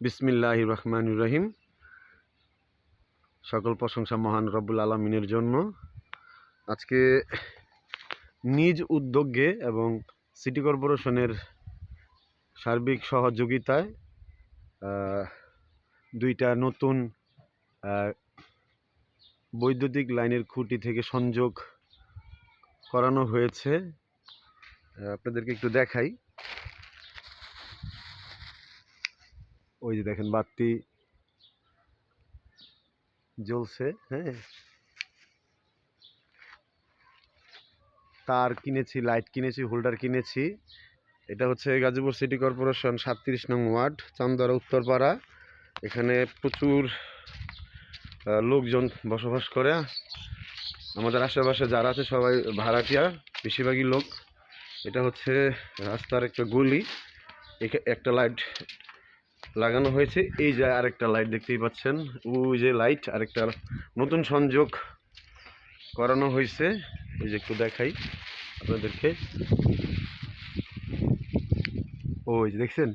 বিসমিল্লাহির রহমানির রহিম। সকল প্রশংসা মহান রব্বুল আলামিনের জন্য। আজকে নিজ উদ্যোগে এবং সিটি কর্পোরেশনের সার্বিক সহযোগিতায় দুইটা নতুন বৈদ্যুতিক লাইনের খুঁটি থেকে সংযোগ করানো হয়েছে। আপনাদেরকে একটু দেখাই। ওই যে দেখেন বাতি জ্বলছে। হ্যাঁ, তার কিনেছি, লাইট কিনেছি, হোল্ডার কিনেছি। এটা হচ্ছে গাজীপুর সিটি কর্পোরেশন 37 নং ওয়ার্ড, চান্দরা উত্তরপাড়া। এখানে প্রচুর লোকজন বসবাস করে। আমাদের আশেপাশে যারা আছে সবাই ভাড়াটিয়া, বেশিরভাগই লোক। এটা হচ্ছে রাস্তার একটা গলি। একটা লাইট লাগানো হয়েছে। এই যে আরেকটা লাইট দেখতেই পাচ্ছেন, ওই যে লাইট আরেকটা নতুন সংযোগ করানো হয়েছে। এই যে একটু দেখাই আপনাদেরকে। ওই যে দেখছেন,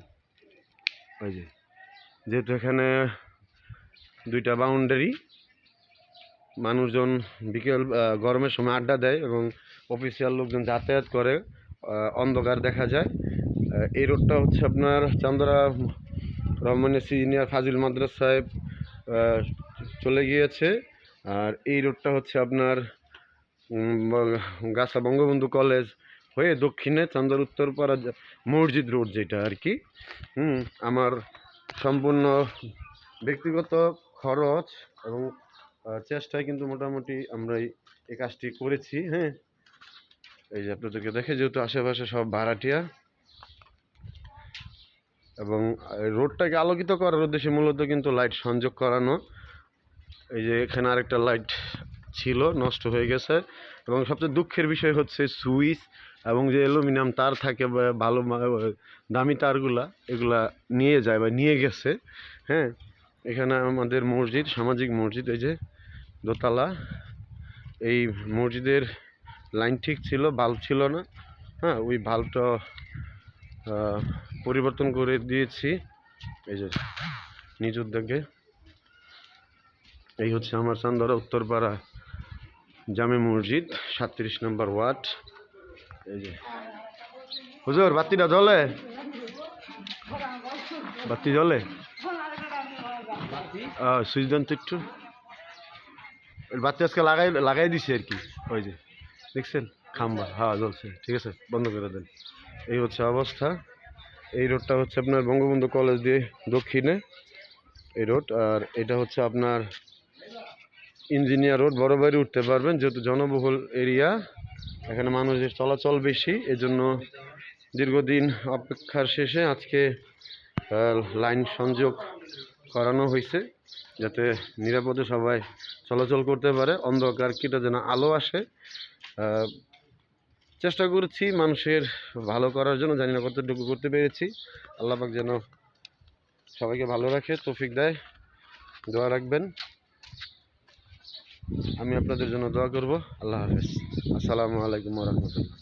ওই যে যেহেতু এখানে দুইটা বাউন্ডারি, মানুষজন বিকেল গরমের সময় আড্ডা দেয় এবং অফিসিয়াল লোকজন যাতায়াত করে, অন্ধকার দেখা যায়। এই রোডটা হচ্ছে আপনার চান্দরা রহমানিয়া সিনিয়র ফাজিল মাদ্রাসায় চলে গিয়েছে। আর এই রোডটা হচ্ছে আপনার গাছা বঙ্গবন্ধু কলেজ হয়ে দক্ষিণে চান্দর উত্তরপাড়া মসজিদ রোড, যেটা আর কি। আমার সম্পূর্ণ ব্যক্তিগত খরচ এবং চেষ্টায় কিন্তু মোটামুটি আমরা এই কাজটি করেছি। হ্যাঁ, এই যে আপনাদেরকে দেখে, যেহেতু আশেপাশে সব ভাড়াটিয়া, এবং রোডটাকে আলোকিত করার উদ্দেশ্যে মূলত কিন্তু লাইট সংযোগ করানো। এই যে এখানে আরেকটা লাইট ছিল, নষ্ট হয়ে গেছে। এবং সবচেয়ে দুঃখের বিষয় হচ্ছে সুইচ এবং যে অ্যালুমিনিয়াম তার থাকে, ভালো দামি তারগুলা, এগুলা নিয়ে যায় বা নিয়ে গেছে। হ্যাঁ, এখানে আমাদের মসজিদ, সামাজিক মসজিদ, এই যে দোতলা। এই মসজিদের লাইন ঠিক ছিল, বাল্ব ছিল না। হ্যাঁ, ওই বাল্বটা পরিবর্তন করে দিয়েছি এই যে নিজ উদ্যোগে। এই হচ্ছে আমার চান্দরা উত্তরপাড়া জামে মসজিদ, 37 নম্বর ওয়ার্ড। এই যে হুজুর, বাতিটা জ্বলে? বাতি জ্বলে? সুইচ দেন তো একটু। বাতি আজকে লাগাই দিছে আর কি। ওই যে দেখছেন খাম্বা, হ্যাঁ জ্বলছে। ঠিক আছে, বন্ধ করে দেন। এই হচ্ছে অবস্থা। এই রোডটা হচ্ছে আপনার বঙ্গবন্ধু কলেজ দিয়ে দক্ষিণে এই রোড। আর এটা হচ্ছে আপনার ইঞ্জিনিয়ার রোড, বড় বাড়ি উঠতে পারবেন, যেহেতু জনবহুল এরিয়া, এখানে মানুষের চলাচল বেশি। এজন্য দীর্ঘদিন অপেক্ষার শেষে আজকে লাইন সংযোগ করানো হয়েছে, যাতে নিরাপদে সবাই চলাচল করতে পারে, অন্ধকার কেটে যেন আলো আসে। চেষ্টা করছি মানুষের ভালো করার জন্য, জানি না কতটুকু করতে পেরেছি। আল্লাহ পাক যেন সবাইকে ভালো রাখে, তৌফিক দেয়। দোয়া রাখবেন, আমি আপনাদের জন্য দোয়া করব। আল্লাহ হাফেজ। আসসালামু আলাইকুম ওয়া রাহমাতুল্লাহ।